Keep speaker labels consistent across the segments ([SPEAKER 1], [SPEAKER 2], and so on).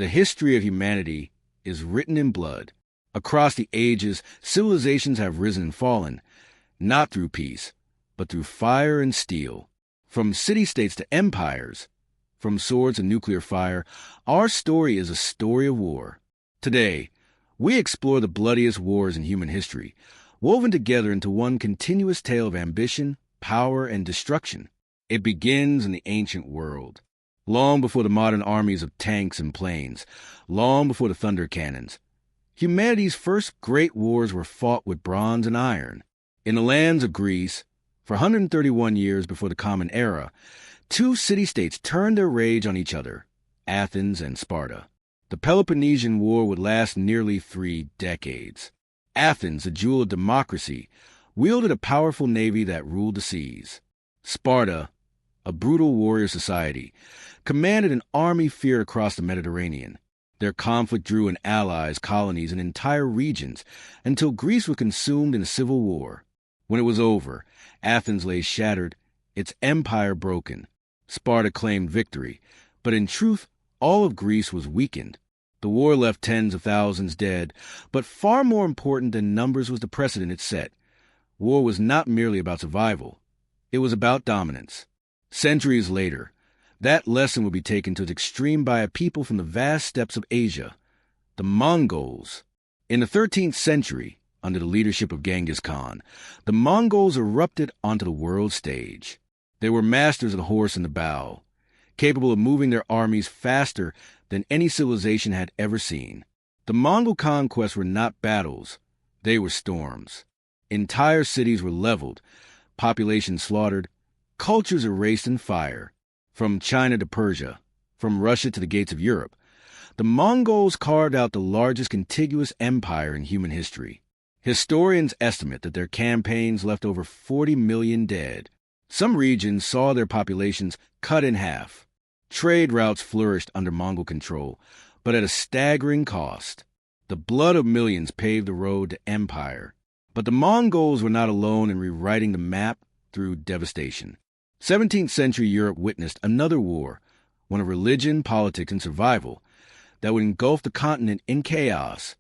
[SPEAKER 1] The history of humanity is written in blood. Across the ages, civilizations have risen and fallen, not through peace, but through fire and steel. From city-states to empires, from swords and nuclear fire, our story is a story of war. Today, we explore the bloodiest wars in human history, woven together into one continuous tale of ambition, power, and destruction. It begins in the ancient world, long before the modern armies of tanks and planes, long before the thunder cannons. Humanity's first great wars were fought with bronze and iron. In the lands of Greece, for 131 years before the Common Era, two city-states turned their rage on each other, Athens and Sparta. The Peloponnesian War would last nearly 3 decades. Athens, a jewel of democracy, wielded a powerful navy that ruled the seas. Sparta, a brutal warrior society, commanded an army feared across the Mediterranean. Their conflict drew in allies, colonies, and entire regions until Greece was consumed in a civil war. When it was over, Athens lay shattered, its empire broken. Sparta claimed victory, but in truth, all of Greece was weakened. The war left tens of thousands dead, but far more important than numbers was the precedent it set. War was not merely about survival. It was about dominance. Centuries later, that lesson would be taken to its extreme by a people from the vast steppes of Asia, the Mongols. In the 13th century, under the leadership of Genghis Khan, the Mongols erupted onto the world stage. They were masters of the horse and the bow, capable of moving their armies faster than any civilization had ever seen. The Mongol conquests were not battles, they were storms. Entire cities were leveled, populations slaughtered, cultures erased in fire. From China to Persia, from Russia to the gates of Europe, the Mongols carved out the largest contiguous empire in human history. Historians estimate that their campaigns left over 40 million dead. Some regions saw their populations cut in half. Trade routes flourished under Mongol control, but at a staggering cost. The blood of millions paved the road to empire. But the Mongols were not alone in rewriting the map through devastation. 17th century Europe witnessed another war, one of religion, politics, and survival, that would engulf the continent in chaos,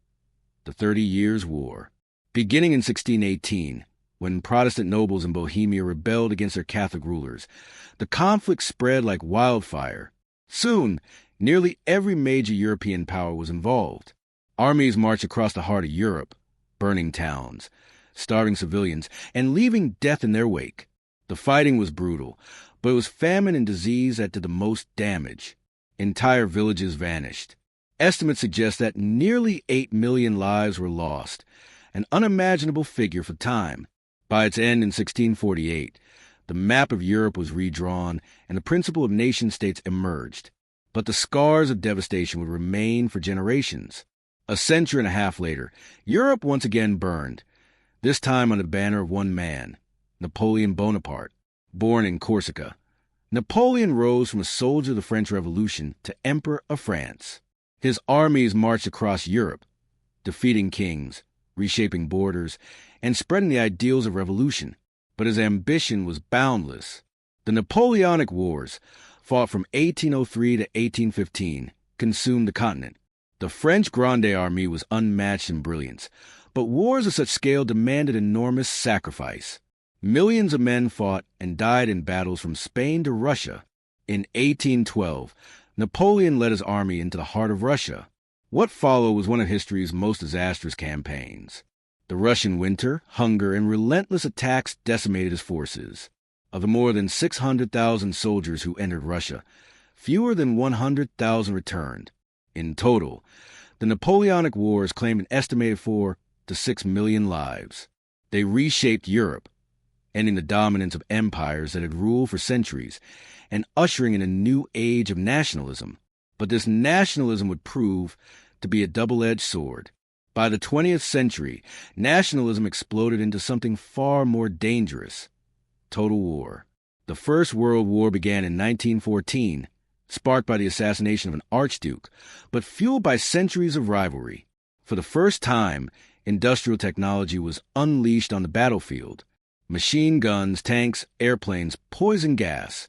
[SPEAKER 1] the 30 Years' War. Beginning in 1618, when Protestant nobles in Bohemia rebelled against their Catholic rulers, the conflict spread like wildfire. Soon, nearly every major European power was involved. Armies marched across the heart of Europe, burning towns, starving civilians, and leaving death in their wake. The fighting was brutal, but it was famine and disease that did the most damage. Entire villages vanished. Estimates suggest that nearly 8 million lives were lost, an unimaginable figure for time. By its end in 1648, the map of Europe was redrawn and the principle of nation-states emerged. But the scars of devastation would remain for generations. A century and a half later, Europe once again burned, this time under the banner of one man, Napoleon Bonaparte, born in Corsica. Napoleon rose from a soldier of the French Revolution to Emperor of France. His armies marched across Europe, defeating kings, reshaping borders, and spreading the ideals of revolution. But his ambition was boundless. The Napoleonic Wars, fought from 1803 to 1815, consumed the continent. The French Grande Army was unmatched in brilliance, but wars of such scale demanded enormous sacrifice. Millions of men fought and died in battles from Spain to Russia. In 1812, Napoleon led his army into the heart of Russia. What followed was one of history's most disastrous campaigns. The Russian winter, hunger, and relentless attacks decimated his forces. Of the more than 600,000 soldiers who entered Russia, fewer than 100,000 returned. In total, the Napoleonic Wars claimed an estimated 4 to 6 million lives. They reshaped Europe, ending the dominance of empires that had ruled for centuries, and ushering in a new age of nationalism. But this nationalism would prove to be a double-edged sword. By the 20th century, nationalism exploded into something far more dangerous: total war. The First World War began in 1914, sparked by the assassination of an archduke, but fueled by centuries of rivalry. For the first time, industrial technology was unleashed on the battlefield. Machine guns, tanks, airplanes, poison gas.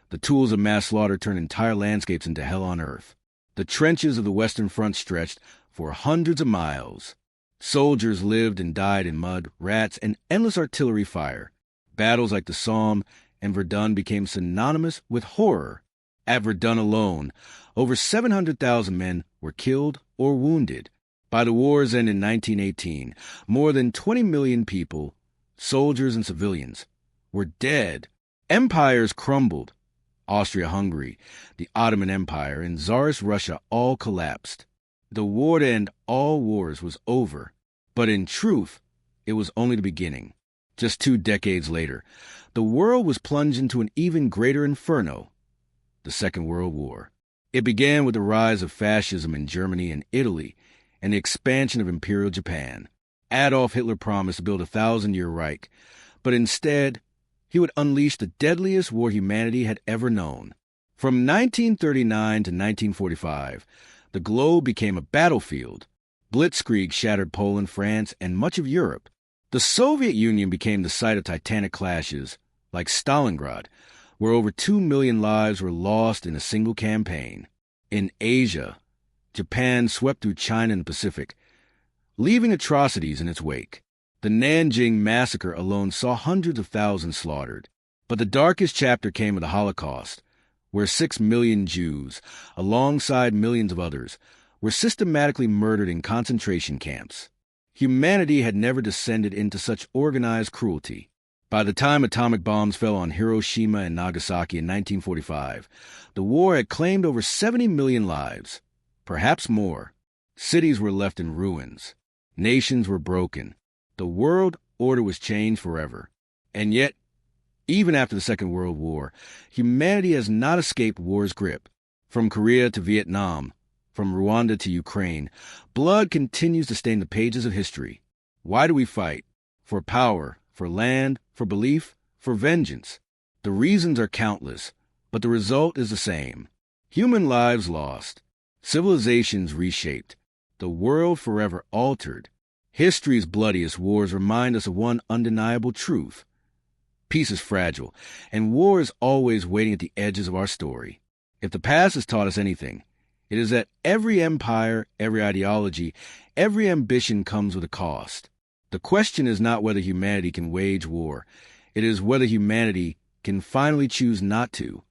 [SPEAKER 1] The tools of mass slaughter turned entire landscapes into hell on earth. The trenches of the Western Front stretched for hundreds of miles. Soldiers lived and died in mud, rats, and endless artillery fire. Battles like the Somme and Verdun became synonymous with horror. At Verdun alone, over 700,000 men were killed or wounded. By the war's end in 1918, more than 20 million people, soldiers and civilians, were dead. Empires crumbled. Austria-Hungary, the Ottoman Empire, and Tsarist Russia all collapsed. The war to end all wars was over, but in truth, it was only the beginning. Just 2 decades later, the world was plunged into an even greater inferno, the Second World War. It began with the rise of fascism in Germany and Italy and the expansion of Imperial Japan. Adolf Hitler promised to build a 1,000-year Reich, but instead, he would unleash the deadliest war humanity had ever known. From 1939 to 1945, the globe became a battlefield. Blitzkrieg shattered Poland, France, and much of Europe. The Soviet Union became the site of titanic clashes, like Stalingrad, where over 2 million lives were lost in a single campaign. In Asia, Japan swept through China and the Pacific, leaving atrocities in its wake. The Nanjing massacre alone saw hundreds of thousands slaughtered. But the darkest chapter came with the Holocaust, where 6 million Jews, alongside millions of others, were systematically murdered in concentration camps. Humanity had never descended into such organized cruelty. By the time atomic bombs fell on Hiroshima and Nagasaki in 1945, the war had claimed over 70 million lives, perhaps more. Cities were left in ruins. Nations were broken. The world order was changed forever. And yet, even after the Second World War, humanity has not escaped war's grip. From Korea to Vietnam, from Rwanda to Ukraine, blood continues to stain the pages of history. Why do we fight? For power, for land, for belief, for vengeance. The reasons are countless, but the result is the same. Human lives lost, civilizations reshaped, the world forever altered. History's bloodiest wars remind us of one undeniable truth. Peace is fragile, and war is always waiting at the edges of our story. If the past has taught us anything, it is that every empire, every ideology, every ambition comes with a cost. The question is not whether humanity can wage war. It is whether humanity can finally choose not to.